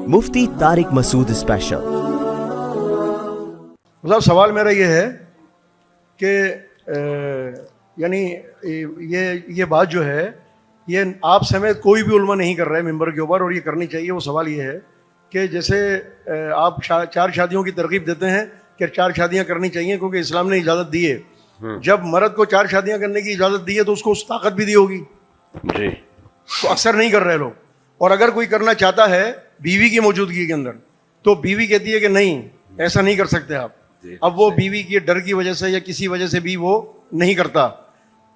مفتی طارق مسعود special. صاحب سوال میرا یہ ہے کہ یعنی یہ بات جو ہے یہ آپ سمیت کوئی بھی علماء نہیں کر رہے ممبر کے اوپر، اور یہ کرنی چاہیے۔ وہ سوال یہ ہے کہ جیسے آپ 4 شادیوں کی ترغیب دیتے ہیں کہ 4 شادیاں کرنی چاہیے کیونکہ اسلام نے اجازت دی ہے، جب مرد کو 4 شادیاں کرنے کی اجازت دی ہے تو اس کو اس طاقت بھی دی ہوگی جی، تو اکثر نہیں کر رہے لوگ۔ اور اگر کوئی کرنا چاہتا ہے بیوی کی موجودگی کے اندر تو بیوی کہتی ہے کہ نہیں ایسا نہیں کر سکتے آپ، اب وہ بیوی کے ڈر کی وجہ سے یا کسی وجہ سے بھی وہ نہیں کرتا،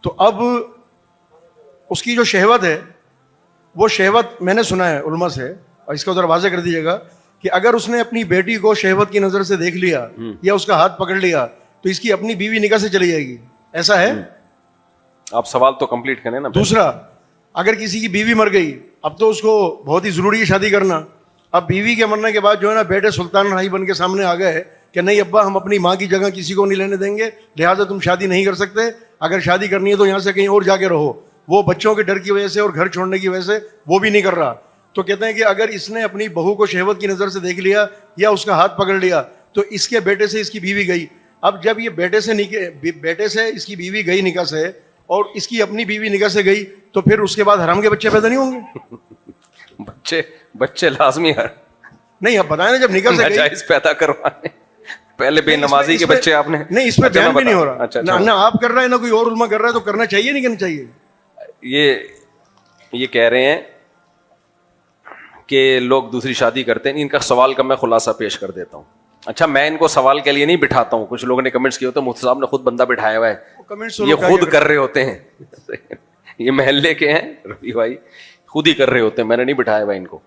تو اب اس کی جو شہوت ہے وہ شہوت میں نے سنا ہے علماء سے، اور اس کو ذرا واضح کر دیجیے گا کہ اگر اس نے اپنی بیٹی کو شہوت کی نظر سے دیکھ لیا یا اس کا ہاتھ پکڑ لیا تو اس کی اپنی بیوی نکاح سے چلی جائے گی، ایسا ہے؟ آپ سوال تو کمپلیٹ کریں نا۔ دوسرا، اگر کسی کی بیوی مر گئی، اب تو اس کو بہت ہی ضروری ہے شادی کرنا، اب بیوی کے مرنے کے بعد جو ہے نا بیٹے سلطان بھائی بن کے سامنے آ گئے کہ نہیں ابا ہم اپنی ماں کی جگہ کسی کو نہیں لینے دیں گے، لہٰذا تم شادی نہیں کر سکتے، اگر شادی کرنی ہے تو یہاں سے کہیں اور جا کے رہو۔ وہ بچوں کے ڈر کی وجہ سے اور گھر چھوڑنے کی وجہ سے وہ بھی نہیں کر رہا، تو کہتے ہیں کہ اگر اس نے اپنی بہو کو شہوت کی نظر سے دیکھ لیا یا اس کا ہاتھ پکڑ لیا تو اس کے بیٹے سے اس کی بیوی گئی، اب جب یہ بیٹے سے اس کی بیوی گئی نکاح سے اور اس کی اپنی بیوی نکاح سے گئی تو پھر اس کے بعد حرام کے بچے پیدا نہیں ہوں گے؟ بچے لازمی ہے نہیں، اب بتائیں نا جب نکاح سے ناجائز پیدا کروانے، پہلے بے نمازی کے بچے آپ نے نہیں، اس پہ بیان بھی نہیں ہو رہا، نہ آپ کر رہے ہیں نہ کوئی اور علماء کر رہا ہے، تو کرنا چاہیے نہیں کرنا چاہیے؟ یہ کہہ رہے ہیں کہ لوگ دوسری شادی کرتے ہیں، ان کا سوال کا میں خلاصہ پیش کر دیتا ہوں۔ اچھا، میں ان کو سوال کے لیے نہیں بٹھاتا ہوں، کچھ لوگوں نے کمنٹس کیے ہوتے ہیں مفتی صاحب نے خود بندہ بٹھایا ہوا ہے، یہ خود کر رہے ہوتے ہیں، یہ محلے کے ہیں رفیع بھائی، خود ہی کر رہے ہوتے ہیں، میں نے نہیں بٹھایا ہوا ان کو۔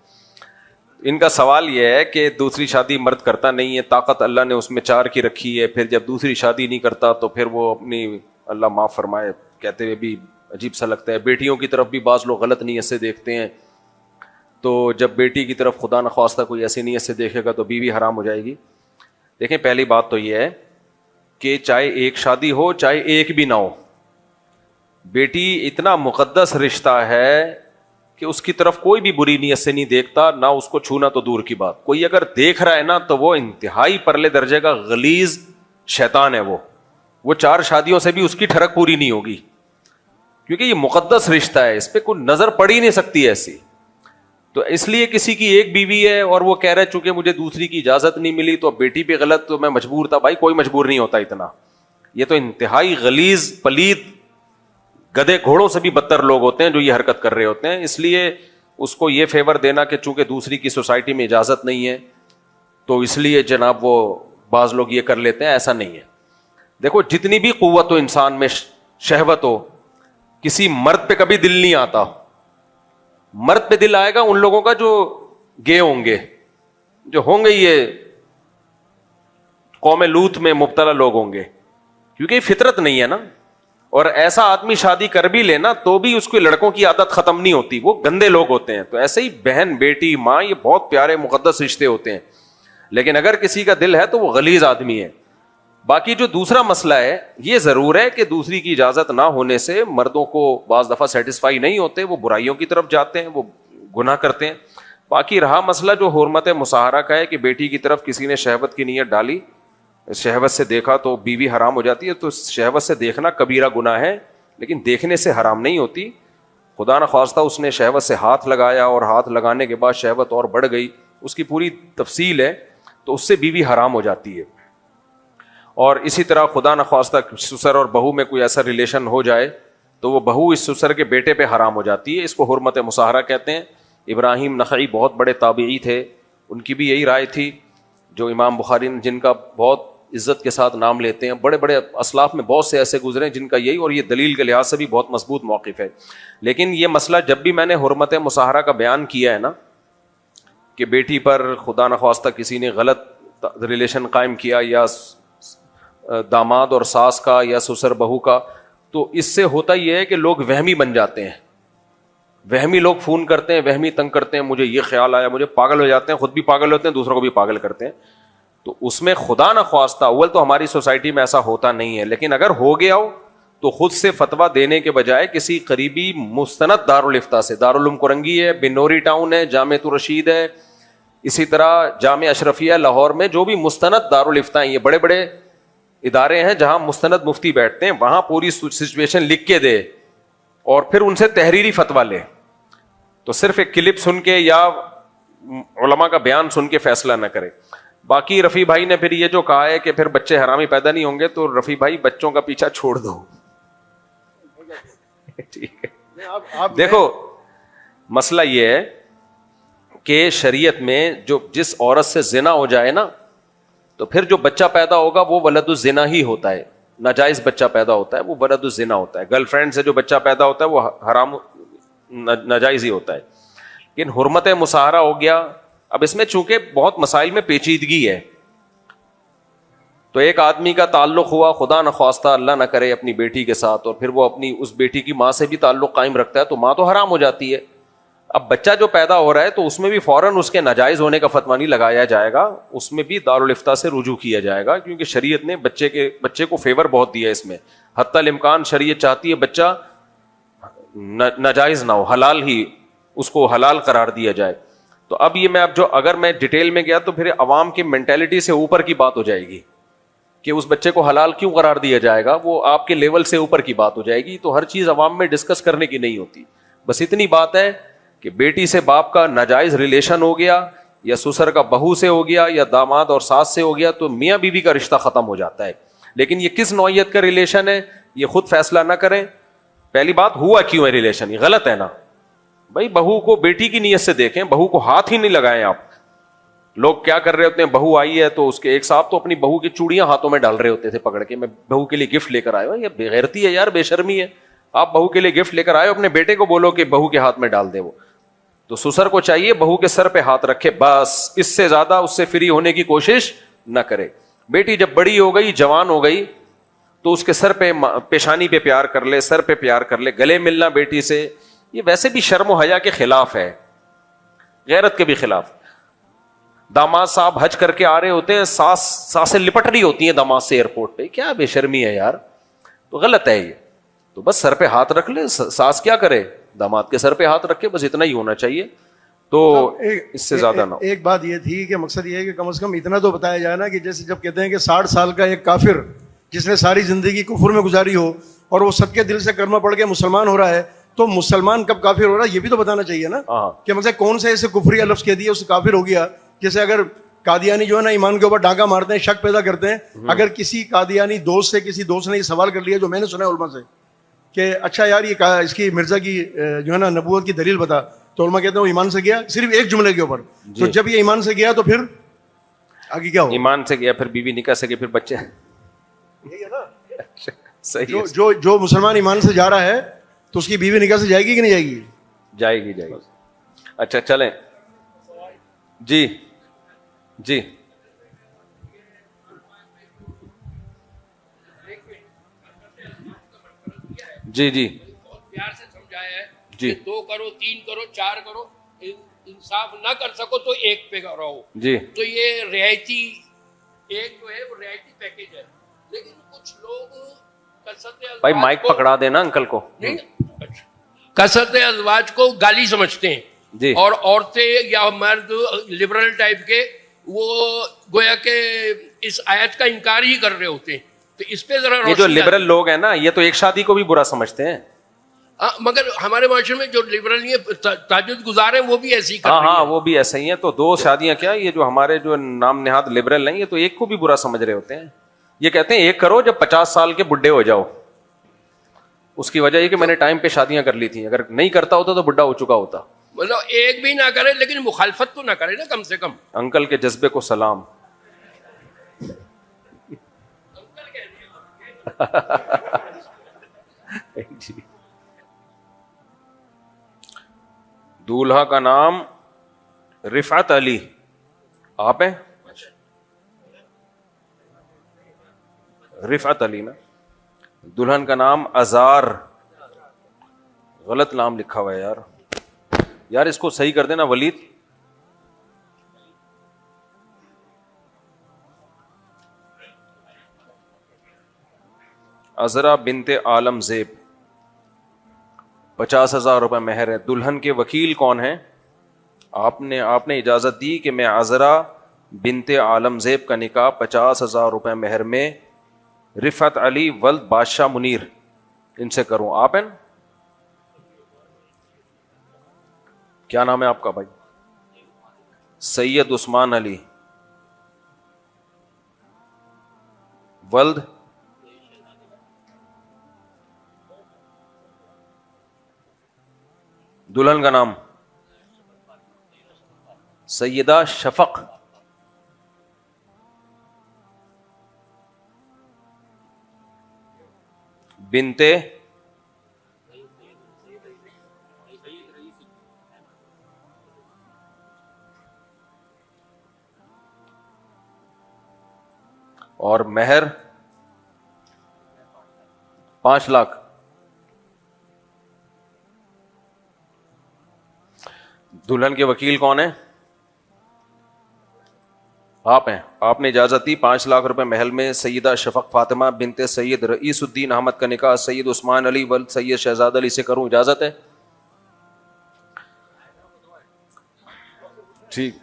ان کا سوال یہ ہے کہ دوسری شادی مرد کرتا نہیں ہے، طاقت اللہ نے اس میں 4 کی رکھی ہے، پھر جب دوسری شادی نہیں کرتا تو پھر وہ اپنی اللہ معاف فرمائے کہتے ہوئے بھی عجیب سا لگتا ہے۔ بیٹیوں کی طرف بھی بعض لوگ غلط نیت سے دیکھتے ہیں، تو جب بیٹی کی طرف خدا نخواستہ کوئی ایسی نیت سے دیکھے گا تو بیوی حرام ہو جائے گی۔ دیکھیں، پہلی بات تو یہ ہے کہ چاہے ایک شادی ہو چاہے ایک بھی نہ ہو، بیٹی اتنا مقدس رشتہ ہے کہ اس کی طرف کوئی بھی بری نیت سے نہیں دیکھتا، نہ اس کو چھونا تو دور کی بات، کوئی اگر دیکھ رہا ہے نا تو وہ انتہائی پرلے درجے کا غلیظ شیطان ہے، وہ 4 شادیوں سے بھی اس کی ٹھڑک پوری نہیں ہوگی، کیونکہ یہ مقدس رشتہ ہے، اس پہ کوئی نظر پڑ ہی نہیں سکتی ایسی۔ تو اس لیے کسی کی ایک بیوی ہے اور وہ کہہ رہا ہے چونکہ مجھے دوسری کی اجازت نہیں ملی تو بیٹی پہ غلط، تو میں مجبور تھا۔ بھائی کوئی مجبور نہیں ہوتا اتنا، یہ تو انتہائی غلیظ پلید گدھے گھوڑوں سے بھی بدتر لوگ ہوتے ہیں جو یہ حرکت کر رہے ہوتے ہیں۔ اس لیے اس کو یہ فیور دینا کہ چونکہ دوسری کی سوسائٹی میں اجازت نہیں ہے تو اس لیے جناب وہ بعض لوگ یہ کر لیتے ہیں، ایسا نہیں ہے۔ دیکھو، جتنی بھی قوت ہو انسان میں، شہوت ہو، کسی مرد پہ کبھی دل نہیں آتا۔ مرد پہ دل آئے گا ان لوگوں کا جو گے ہوں گے، جو ہوں گے یہ قوم لوط میں مبتلا لوگ ہوں گے، کیونکہ یہ فطرت نہیں ہے نا۔ اور ایسا آدمی شادی کر بھی لینا تو بھی اس کو لڑکوں کی عادت ختم نہیں ہوتی، وہ گندے لوگ ہوتے ہیں۔ تو ایسے ہی بہن، بیٹی، ماں، یہ بہت پیارے مقدس رشتے ہوتے ہیں، لیکن اگر کسی کا دل ہے تو وہ غلیظ آدمی ہے۔ باقی جو دوسرا مسئلہ ہے، یہ ضرور ہے کہ دوسری کی اجازت نہ ہونے سے مردوں کو بعض دفعہ سیٹسفائی نہیں ہوتے، وہ برائیوں کی طرف جاتے ہیں، وہ گناہ کرتے ہیں۔ باقی رہا مسئلہ جو حرمت مصاہرہ کا ہے کہ بیٹی کی طرف کسی نے شہوت کی نیت ڈالی، شہوت سے دیکھا تو بیوی حرام ہو جاتی ہے، تو شہوت سے دیکھنا کبیرہ گناہ ہے، لیکن دیکھنے سے حرام نہیں ہوتی۔ خدا نخواستہ اس نے شہوت سے ہاتھ لگایا اور ہاتھ لگانے کے بعد شہوت اور بڑھ گئی، اس کی پوری تفصیل ہے، تو اس سے بیوی حرام ہو جاتی ہے۔ اور اسی طرح خدا نخواستہ سسر اور بہو میں کوئی ایسا ریلیشن ہو جائے تو وہ بہو اس سسر کے بیٹے پہ حرام ہو جاتی ہے، اس کو حرمت مصاہرہ کہتے ہیں۔ ابراہیم نخعی بہت بڑے تابعی تھے، ان کی بھی یہی رائے تھی، جو امام بخاری جن کا بہت عزت کے ساتھ نام لیتے ہیں، بڑے بڑے اسلاف میں بہت سے ایسے گزرے جن کا یہی، اور یہ دلیل کے لحاظ سے بھی بہت مضبوط موقف ہے۔ لیکن یہ مسئلہ جب بھی میں نے حرمت مصاہرہ کا بیان کیا ہے نا، کہ بیٹی پر خدا نخواستہ کسی نے غلط ریلیشن قائم کیا، یا داماد اور ساس کا یا سسر بہو کا، تو اس سے ہوتا یہ ہے کہ لوگ وہمی بن جاتے ہیں، وہمی لوگ فون کرتے ہیں، وہمی تنگ کرتے ہیں، مجھے یہ خیال آیا، مجھے پاگل ہو جاتے ہیں، خود بھی پاگل ہوتے ہیں، دوسروں کو بھی پاگل کرتے ہیں۔ تو اس میں خدا نخواستہ اول تو ہماری سوسائٹی میں ایسا ہوتا نہیں ہے، لیکن اگر ہو گیا ہو تو خود سے فتویٰ دینے کے بجائے کسی قریبی مستند دارالفتہ سے، دارالعلوم کرنگی ہے، بنوری ٹاؤن ہے، جامعۃ الرشید ہے، اسی طرح جامعہ اشرفیہ لاہور میں جو بھی مستند دارالفتاء ہیں, یہ بڑے بڑے ادارے ہیں جہاں مستند مفتی بیٹھتے ہیں, وہاں پوری سچویشن لکھ کے دے اور پھر ان سے تحریری فتویٰ لے. تو صرف ایک کلپ سن کے یا علماء کا بیان سن کے فیصلہ نہ کرے. باقی رفیع بھائی نے پھر یہ جو کہا ہے کہ پھر بچے حرامی پیدا نہیں ہوں گے, تو رفیع بھائی بچوں کا پیچھا چھوڑ دو. ٹھیک ہے, دیکھو مسئلہ یہ ہے کہ شریعت میں جو جس عورت سے زنا ہو جائے نا, تو پھر جو بچہ پیدا ہوگا وہ ولد الزنا ہی ہوتا ہے, ناجائز بچہ پیدا ہوتا ہے وہ ولد الزنا ہوتا ہے. گرل فرینڈ سے جو بچہ پیدا ہوتا ہے وہ حرام ناجائز ہی ہوتا ہے. لیکن حرمت مصاہرہ ہو گیا. اب اس میں چونکہ بہت مسائل میں پیچیدگی ہے, تو ایک آدمی کا تعلق ہوا خدا نخواستہ اللہ نہ کرے اپنی بیٹی کے ساتھ, اور پھر وہ اپنی اس بیٹی کی ماں سے بھی تعلق قائم رکھتا ہے, تو ماں تو حرام ہو جاتی ہے. اب بچہ جو پیدا ہو رہا ہے تو اس میں بھی فوراً اس کے ناجائز ہونے کا فتویٰ نہیں لگایا جائے گا, اس میں بھی دارالفتاء سے رجوع کیا جائے گا, کیونکہ شریعت نے بچے کو فیور بہت دیا ہے اس میں. حتی الامکان شریعت چاہتی ہے بچہ ناجائز نہ ہو, حلال ہی اس کو حلال قرار دیا جائے. تو اب یہ اگر میں ڈیٹیل میں گیا تو پھر عوام کی مینٹالٹی سے اوپر کی بات ہو جائے گی کہ اس بچے کو حلال کیوں قرار دیا جائے گا, وہ آپ کے لیول سے اوپر کی بات ہو جائے گی. تو ہر چیز عوام میں ڈسکس کرنے کی نہیں ہوتی. بس اتنی بات ہے کہ بیٹی سے باپ کا ناجائز ریلیشن ہو گیا, یا سسر کا بہو سے ہو گیا, یا داماد اور ساس سے ہو گیا, تو میاں بیوی کا رشتہ ختم ہو جاتا ہے. لیکن یہ کس نوعیت کا ریلیشن ہے یہ خود فیصلہ نہ کریں. پہلی بات, ہوا کیوں ہے ریلیشن, یہ غلط ہے نا بھائی. بہو کو بیٹی کی نیت سے دیکھیں, بہو کو ہاتھ ہی نہیں لگائیں آپ. لوگ کیا کر رہے ہوتے ہیں, بہو آئی ہے تو اس کے ایک صاحب تو اپنی بہو کی چوڑیاں ہاتھوں میں ڈال رہے ہوتے تھے پکڑ کے, میں بہو کے لیے گفٹ لے کر آیا ہوں. یہ بے غیرتی ہے یار, بے شرمی ہے. آپ بہو کے لیے گفٹ لے کر آئے, اپنے بیٹے کو بولو کہ بہو کے ہاتھ میں ڈال دے. وہ تو سسر کو چاہیے بہو کے سر پہ ہاتھ رکھے, بس اس سے زیادہ اس سے فری ہونے کی کوشش نہ کرے. بیٹی جب بڑی ہو گئی, جوان ہو گئی, تو اس کے سر پہ, پیشانی پہ پیار کر لے, سر پہ پیار کر لے. گلے ملنا بیٹی سے یہ ویسے بھی شرم و حیا کے خلاف ہے, غیرت کے بھی خلاف. داماد صاحب حج کر کے آ رہے ہوتے ہیں, ساسیں لپٹ رہی ہوتی ہیں داماد سے ایئرپورٹ پہ, کیا بے شرمی ہے یار. تو غلط ہے یہ. تو بس سر پہ ہاتھ رکھ لے, ساس کیا کرے, داماد کے سر پہ ہاتھ رکھے, بس اتنا ہی ہونا چاہیے. تو اس سے زیادہ نہ. ایک بات یہ تھی کہ مقصد یہ ہے کہ کم از کم اتنا تو بتایا جائے نا کہ جیسے جب کہتے ہیں کہ 60 سال کا ایک کافر جس نے ساری زندگی کفر میں گزاری ہو اور وہ صدقے دل سے کلمہ پڑھ کے مسلمان ہو رہا ہے, تو مسلمان کب کافر ہو رہا ہے یہ بھی تو بتانا چاہیے نا, کہ مطلب کون سے ایسے کفری لفظ کہہ دیا اس سے کافر ہو گیا. جیسے اگر قادیانی جو ہے نا ایمان کے اوپر ڈاکہ مارتے ہیں, شک پیدا کرتے ہیں. اگر کسی قادیانی دوست سے کسی دوست نے یہ سوال کر لیا, جو میں نے سنا ہے علماء سے, کہ اچھا یار یہ اس کی مرزا کی جو ہے نا نبوت کی دلیل بتا, تو علماء کہتے ہیں وہ ایمان سے گیا, صرف ایک جملے کے اوپر. تو جب یہ ایمان سے گیا تو پھر آگے کیا ہو؟ ایمان سے گیا, پھر بیوی نکاح سے گئی, پھر بچے. یہی ہے نا صحیح. جو مسلمان ایمان سے جا رہا ہے تو اس کی بیوی نکاح سے جائے گی کہ نہیں جائے گی؟ جائے گی, جائے گی. اچھا چلیں. جی جی جی جی پیار سے سمجھایا ہے جی. 2 کرو 3 کرو 4 کرو, انصاف نہ کر سکو تو 1 پہ رہو. جی. تو یہ رعایتی ایک جو ہے وہ رعایتی پیکیج ہے. لیکن کچھ لوگ بھائی مائک پکڑا دینا انکل کو. کثرت ازواج کو گالی سمجھتے ہیں جی. اور عورتیں یا مرد لبرل ٹائپ کے وہ گویا کہ اس آیت کا انکار ہی کر رہے ہوتے ہیں. تو اس پہ ذرا یہ جو لبرل لوگ ہیں نا, یہ تو ایک شادی کو بھی برا سمجھتے ہیں. مگر ہمارے معاشرے میں جو لبرل تہجد گزار ہیں وہ بھی ایسے ہی کر رہے ہیں. ہاں وہ بھی ایسے ہی ہیں. تو 2 شادیاں کیا, یہ جو ہمارے جو نام نہاد لبرل ہیں, یہ تو ایک کو بھی برا سمجھ رہے ہوتے ہیں. یہ کہتے ہیں 1 کرو جب 50 سال کے بڈھے ہو جاؤ. اس کی وجہ یہ کہ میں نے ٹائم پہ شادیاں کر لی تھیں, اگر نہیں کرتا ہوتا تو بڈھا ہو چکا ہوتا. مطلب ایک بھی نہ کرے لیکن مخالفت تو نہ کرے نا کم سے کم. انکل کے جذبے کو سلام. دولہا کا نام رفعت علی, آپ ہیں؟ رفعت علی نا. دلہن کا نام ازار, غلط نام لکھا ہوا ہے یار. یار اس کو صحیح کر دینا ولید. عذرا بنت عالم زیب, 50,000 روپے مہر ہے. دلہن کے وکیل کون ہیں؟ آپ نے اجازت دی کہ میں عذرا بنت عالم زیب کا نکاح 50,000 روپے مہر میں رفعت علی ولد بادشاہ منیر ان سے کروں. آپ ہیں نا؟ کیا نام ہے آپ کا بھائی؟ سید عثمان علی ولد دلہن کا نام سیدہ شفق بنتے اور مہر 5 لاکھ. دلہن کے وکیل کون ہیں؟ آپ ہیں. آپ نے اجازت دی 5 لاکھ روپے محل میں سیدہ شفق فاطمہ بنت سید رئیس الدین احمد کا نکاح سید عثمان علی ولد سید شہزاد علی سے کروں. اجازت ہے؟ ٹھیک.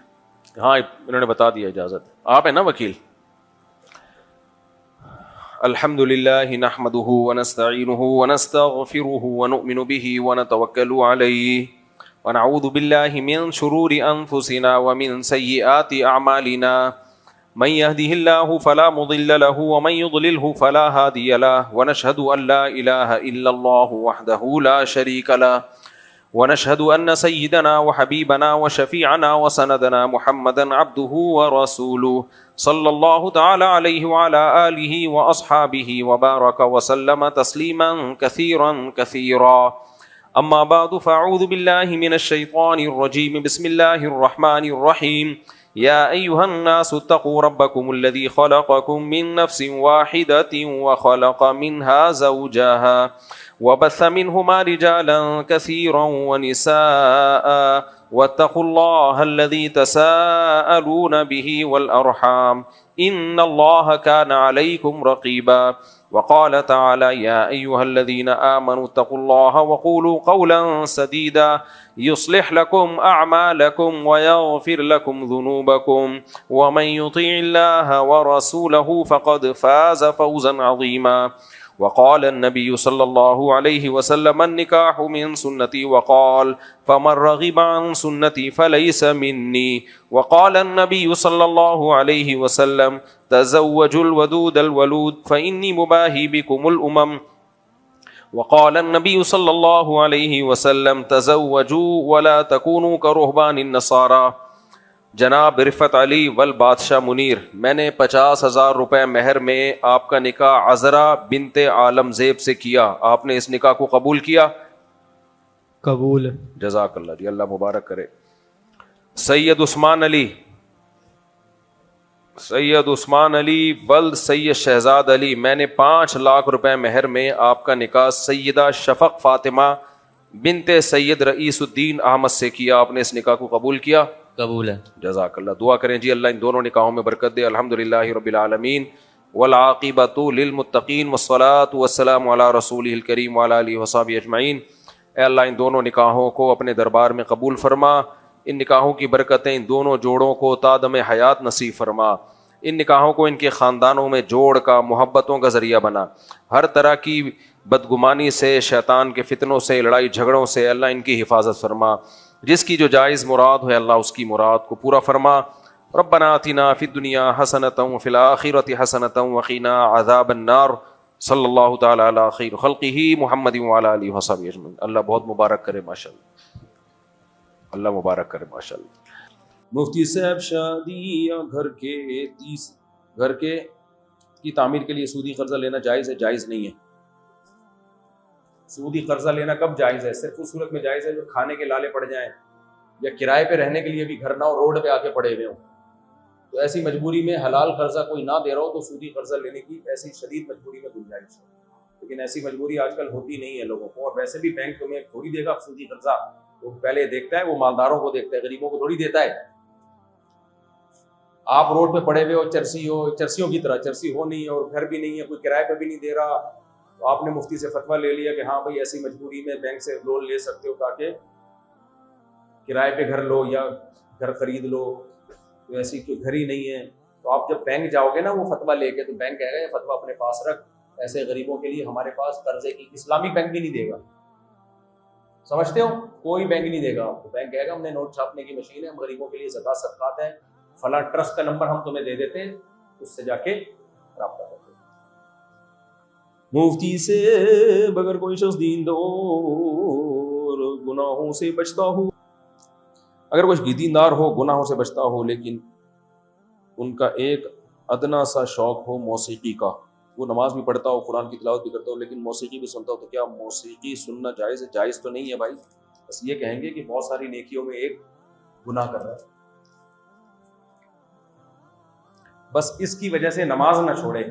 ہاں انہوں نے بتا دیا اجازت. آپ ہیں نا وکیل؟ الحمد للہ نحمده ونستعینه ونستغفره ونؤمن به ونتوکل علیہ ونعوذ باللہ من شرور انفسنا ومن سیئات اعمالنا من يهده الله فلا مضل له ومن يضلله فلا هادي له ونشهد ان لا اله الا الله وحده لا شريك له ونشهد ان سيدنا وحبيبنا وشفيعنا وسندنا محمدا عبده ورسوله صلی اللہ تعالی علیہ وعلى آلہ واصحابہ وبارک وسلم تسلیما کثیرا کثیرا. اما بعد فاعوذ باللہ من الشیطان الرجیم. بسم اللہ الرحمن الرحیم. یا ایہا الناس اتقوا ربکم الذی خلقکم من نفس واحدۃ وخلق منها زوجها وبث منهما رجالا كثيرا ونساء واتقوا الله الذي تساءلون به والأرحام إن الله كان عليكم رقيبا. وقال تعالى يا أيها الذين آمنوا اتقوا الله وقولوا قولا سديدا يصلح لكم أعمالكم ويغفر لكم ذنوبكم ومن يطيع الله ورسوله فقد فاز فوزا عظيما. وقال النبي صلى الله عليه وسلم النكاح من سنتي وقال فمن رغب عن سنتي فليس مني. وقال النبي صلى الله عليه وسلم تزوجوا الودود الولود فإني مباهي بكم الأمم. وقال النبي صلى الله عليه وسلم تزوجوا ولا تكونوا كرهبان النصارى. جناب رفعت علی ول بادشاہ منیر، میں نے 50,000 روپے مہر میں آپ کا نکاح عذرا بنت عالم زیب سے کیا. آپ نے اس نکاح کو قبول کیا؟ قبول. جزاک اللہ جی، اللہ مبارک کرے. سید عثمان علی ولد سید شہزاد علی، میں نے 5 لاکھ روپے مہر میں آپ کا نکاح سیدہ شفق فاطمہ بنت سید رئیس الدین احمد سے کیا. آپ نے اس نکاح کو قبول کیا؟ قبول ہے. جزاک اللہ. دعا کریں جی اللہ ان دونوں نکاحوں میں برکت دے. الحمدللہ رب العالمین والعاقبۃ للمتقین والصلاۃ والسلام علی رسولہ الکریم وعلی آلہ وصحبہ اجمعین. اے اللہ ان دونوں نکاحوں کو اپنے دربار میں قبول فرما. ان نکاحوں کی برکتیں ان دونوں جوڑوں کو تادم حیات نصیب فرما. ان نکاحوں کو ان کے خاندانوں میں جوڑ کا محبتوں کا ذریعہ بنا. ہر طرح کی بدگمانی سے، شیطان کے فتنوں سے، لڑائی جھگڑوں سے اللہ ان کی حفاظت فرما. جس کی جو جائز مراد ہے اللہ اس کی مراد کو پورا فرما. ربنا آتنا فی الدنیا حسنۃ وفی الآخرۃ حسنۃ وقنا عذاب النار. صلی اللہ تعالی علی خیر خلقہ محمد وعلی آلہ وصحبہ اجمعین. اللہ بہت مبارک کرے ماشاءاللہ. اللہ مبارک کرے ماشاءاللہ. مفتی صاحب شادی یا گھر کے کی تعمیر کے لیے سودی قرضہ لینا جائز ہے؟ جائز نہیں ہے. سودی قرضہ لینا کب جائز ہے؟ صرف اس صورت میں جائز ہے جو کھانے کے لالے پڑ جائیں یا کرائے پہ رہنے کے لیے بھی گھر نہ ہو، روڈ پہ آ کے پڑے ہوئے ہوں. تو ایسی مجبوری میں حلال قرضہ کوئی نہ دے رہا ہو تو سودی قرضہ لینے کی ایسی شدید مجبوری میں گنجائش ہے. لیکن ایسی مجبوری آج کل ہوتی نہیں ہے لوگوں کو. اور ویسے بھی بینک تمہیں تھوڑی دے گا سودی قرضہ. وہ پہلے دیکھتا ہے، وہ مالداروں کو دیکھتا ہے، غریبوں کو تھوڑی دیتا ہے. آپ روڈ پہ پڑے ہوئے ہو، چرسیوں کی طرح، چرسی ہو نہیں اور گھر بھی نہیں ہے، کوئی کرائے پہ بھی نہیں دے رہا، تو آپ نے مفتی سے فتویٰ لے لیا کہ ہاں بھائی ایسی مجبوری میں بینک سے لون لے سکتے ہو تاکہ کرائے پہ گھر لو یا گھر خرید لو، تو ایسی کوئی گھر ہی نہیں ہے، تو آپ جب بینک جاؤ گے نا وہ فتویٰ لے کے، تو بینک کہے گا یہ فتویٰ اپنے پاس رکھ، ایسے غریبوں کے لیے ہمارے پاس قرضے کی، اسلامی بینک بھی نہیں دے گا، سمجھتے ہو؟ کوئی بینک نہیں دے گا آپ کو، بینک کہے گا ہم نے نوٹ چھاپنے کی مشین ہے، ہم غریبوں کے لیے زکوٰۃ صدقات ہیں، فلاں ٹرسٹ کا نمبر ہم تمہیں دے دیتے ہیں، اس سے جا کے رابطہ کرتے۔ مفتی سے بغیر کوئی شخص دین دار گناہوں سے بچتا ہو، اگر کوئی دیندار ہو گناہوں سے بچتا ہو لیکن ان کا ایک ادنا سا شوق ہو موسیقی کا، وہ نماز بھی پڑھتا ہو، قرآن کی تلاوت بھی کرتا ہو، لیکن موسیقی بھی سنتا ہو، تو کیا موسیقی سننا جائز ہے؟ جائز تو نہیں ہے بھائی، بس یہ کہیں گے کہ بہت ساری نیکیوں میں ایک گناہ کر رہا ہے، بس اس کی وجہ سے نماز نہ چھوڑے۔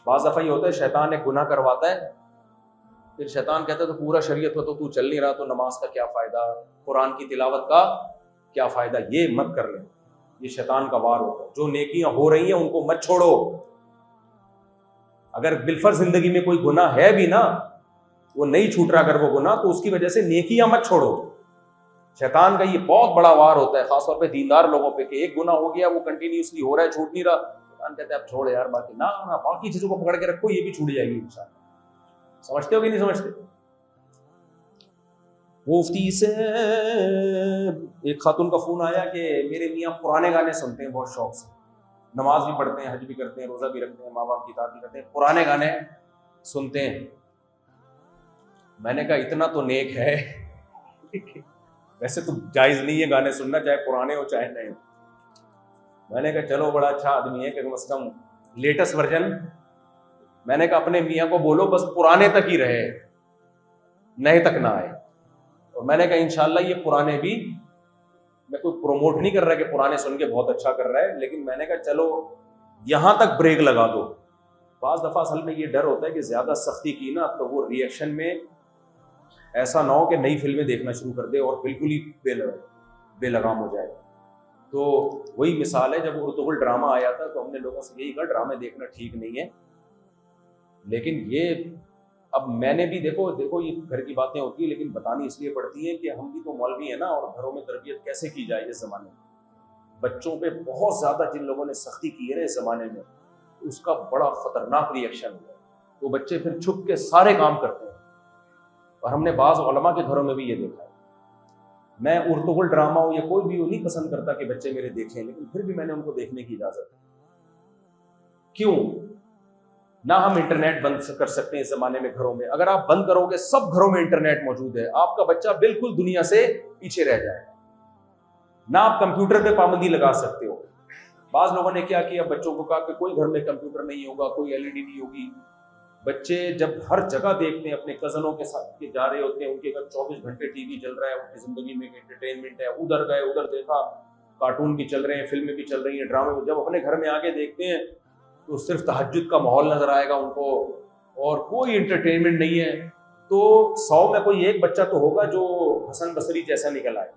بعض دفعہ یہ ہوتا ہے شیطان ایک گناہ کرواتا ہے، پھر شیطان کہتا ہے تو پورا شریعت ہو تو چل نہیں رہا، تو نماز کا کیا فائدہ، قرآن کی تلاوت کا کیا فائدہ، یہ مت کر لیں، یہ شیطان کا وار ہوتا ہے۔ جو نیکیاں ہو رہی ہیں ان کو مت چھوڑو، اگر بالفرض زندگی میں کوئی گناہ ہے بھی نا، وہ نہیں چھوٹ رہا اگر وہ گناہ، تو اس کی وجہ سے نیکیاں مت چھوڑو۔ شیطان کا یہ بہت بڑا وار ہوتا ہے، خاص طور پہ دیندار لوگوں پہ، کہ ایک گناہ ہو گیا وہ کنٹینیوسلی ہو رہا ہے، چھوٹ نہیں رہا، شیطان کہتا ہے اب چھوڑ یار، باقی نہ باقی چیزوں کو پکڑ کے رکھو، یہ بھی چھوٹ جائے گی انشاءاللہ۔ سمجھتے ہو کہ نہیں سمجھتے؟ مفتی سے ایک خاتون کا فون آیا کہ میرے میاں پرانے گانے سنتے ہیں بہت شوق سے، نماز بھی پڑھتے ہیں، حج بھی کرتے ہیں، روزہ بھی رکھتے ہیں، ماں باپ کی اطاعت بھی کرتے ہیں، پرانے گانے سنتے ہیں۔ میں نے کہا اتنا تو نیک ہے ویسے تو جائز نہیں ہے گانے سننا، چاہے پرانے ہو چاہے نئے ہو۔ میں نے کہا چلو بڑا اچھا آدمی ہے کہ کم از کم لیٹسٹ ورژن، میں نے کہا اپنے میاں کو بولو بس پرانے تک ہی رہے، نئے تک نہ آئے، اور میں نے کہا انشاءاللہ یہ پرانے بھی، میں کوئی پروموٹ نہیں کر رہا کہ پرانے سن کے بہت اچھا کر رہا ہے، لیکن میں نے کہا چلو یہاں تک بریک لگا دو۔ بعض دفعہ اصل میں یہ ڈر ہوتا ہے کہ زیادہ سختی کی نا تو وہ ری ایکشن میں ایسا نہ ہو کہ نئی فلمیں دیکھنا شروع کر دے اور بالکل ہی بے لگام ہو جائے۔ تو وہی مثال ہے، جب ارطغرل ڈرامہ آیا تھا تو ہم نے لوگوں سے یہی کہا ڈرامے دیکھنا ٹھیک نہیں ہے، لیکن یہ اب میں نے بھی دیکھو یہ گھر کی باتیں ہوتی ہیں لیکن بتانی اس لیے پڑتی ہیں کہ ہم بھی تو مولوی ہیں نا، اور گھروں میں تربیت کیسے کی جائے اس زمانے میں، بچوں پہ بہت زیادہ جن لوگوں نے سختی کی ہے نا اس زمانے میں، اس کا بڑا خطرناک ری ایکشن ہوا ہے، وہ بچے پھر چھپ کے سارے کام کرتے ہیں، اور ہم نے بعض علماء کے گھروں میں بھی یہ دیکھا ہے۔ میں ارطغرل ڈرامہ ہو یا کوئی بھی نہیں پسند کرتا کہ بچے میرے دیکھیں، لیکن پھر بھی میں نے ان کو دیکھنے کی اجازت دی۔ کیوں نہ ہم انٹرنیٹ بند کر سکتے ہیں اس زمانے میں گھروں میں؟ اگر آپ بند کرو گے، سب گھروں میں انٹرنیٹ موجود ہے، آپ کا بچہ بالکل دنیا سے پیچھے رہ جائے گا۔ نہ آپ کمپیوٹر پہ پابندی لگا سکتے ہو۔ بعض لوگوں نے کیا کیا، بچوں کو کہا کہ کوئی گھر میں کمپیوٹر نہیں ہوگا، کوئی LED نہیں ہوگی۔ بچے جب ہر جگہ دیکھتے ہیں، اپنے کزنوں کے ساتھ کے جا رہے ہوتے ہیں، ان کے گھر 24 گھنٹے ٹی وی چل رہا ہے، ان کی زندگی میں انٹرٹینمنٹ ہے، ادھر گئے ادھر دیکھا، کارٹون بھی چل رہے ہیں، فلمیں بھی چل رہی ہیں، ڈرامے بھی، جب اپنے گھر میں آگے دیکھتے ہیں تو صرف تہجد کا ماحول نظر آئے گا ان کو، اور کوئی انٹرٹینمنٹ نہیں ہے۔ تو 100 میں کوئی ایک بچہ تو ہوگا جو حسن بصری جیسا نکل آئے،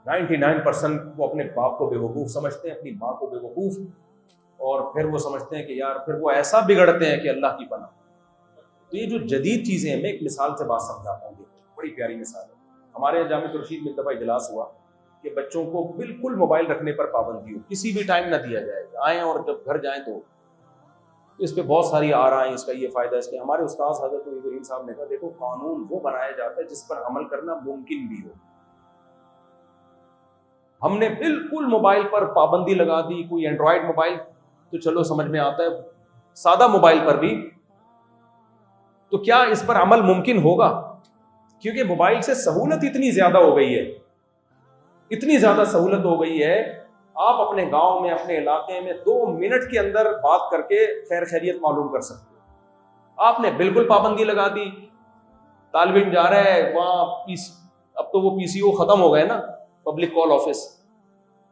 99% وہ اپنے باپ کو بیوقوف سمجھتے ہیں، اپنی ماں کو بیوقوف، اور پھر وہ سمجھتے ہیں کہ یار پھر وہ ایسا بگڑتے ہیں کہ اللہ کی پناہ۔ تو یہ جو جدید چیزیں ہیں، میں ایک مثال سے بات سمجھاتا ہوں، بڑی پیاری مثال ہے۔ ہمارے جامع رشید میں دفعہ اجلاس ہوا کہ بچوں کو بالکل موبائل رکھنے پر پابندی ہو، کسی بھی ٹائم نہ دیا جائے، آئیں اور جب گھر جائیں تو اس پہ بہت ساری آراء ہیں، اس کا یہ فائدہ، اس کے ہمارے استاذ حضرت ابراہیم صاحب نے کہا دیکھو قانون وہ بنایا جاتا ہے جس پر عمل کرنا ممکن بھی ہو۔ ہم نے بالکل موبائل پر پابندی لگا دی، کوئی اینڈرائڈ موبائل تو چلو سمجھ میں آتا ہے، سادہ موبائل پر بھی، تو کیا اس پر عمل ممکن ہوگا؟ کیونکہ موبائل سے سہولت اتنی زیادہ ہو گئی ہے، اتنی زیادہ سہولت ہو گئی ہے، آپ اپنے گاؤں میں، اپنے علاقے میں 2 منٹ کے اندر بات کر کے خیر خیریت معلوم کر سکتے ہیں۔ آپ نے بالکل پابندی لگا دی، طالب علم جا رہا ہے وہاں اب تو وہ PCO ختم ہو گئے نا، پبلک کال آفس،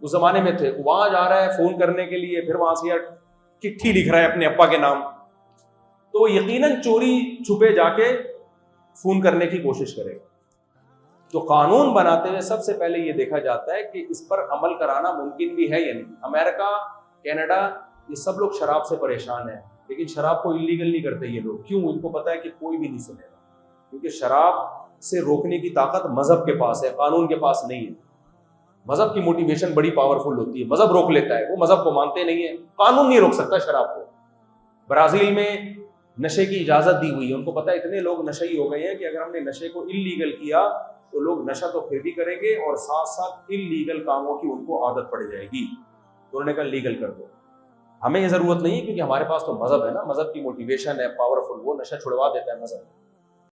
اس زمانے میں تھے، وہاں جا رہا ہے فون کرنے کے لیے، پھر وہاں سے چٹھی لکھ رہا ہے اپنے ابا کے نام، تو یقیناً چوری چھپے جا کے فون کرنے کی کوشش کرے گا۔ تو قانون بناتے ہوئے سب سے پہلے یہ دیکھا جاتا ہے کہ اس پر عمل کرانا ممکن بھی ہے یا نہیں۔ امریکہ، کینیڈا، یہ سب لوگ شراب سے پریشان ہیں، لیکن شراب کو انلیگل نہیں کرتے یہ لوگ، کیوں؟ ان کو پتا ہے کہ کوئی بھی نہیں سنے گا، کیونکہ شراب سے روکنے کی طاقت مذہب کے پاس ہے, قانون کے پاس نہیں ہے. مذہب کی موٹیویشن بڑی پاورفل ہوتی ہے, مذہب روک لیتا ہے, وہ مذہب کو مانتے نہیں ہیں, قانون نہیں روک سکتا شراب کو. برازیل میں نشے کی اجازت دی ہوئی ہے, ان کو پتہ ہے اتنے لوگ نشئی ہو گئے ہیں کہ اگر ہم نے نشے کو انلیگل کیا تو لوگ نشہ تو پھر بھی کریں گے اور ساتھ ساتھ انلیگل کاموں کی ان کو عادت پڑ جائے گی, تو انہوں نے کہا لیگل کر دو. ہمیں یہ ضرورت نہیں ہے کیونکہ ہمارے پاس تو مذہب ہے نا, مذہب کی موٹیویشن ہے پاورفل, وہ نشہ چھڑوا دیتا ہے مذہب.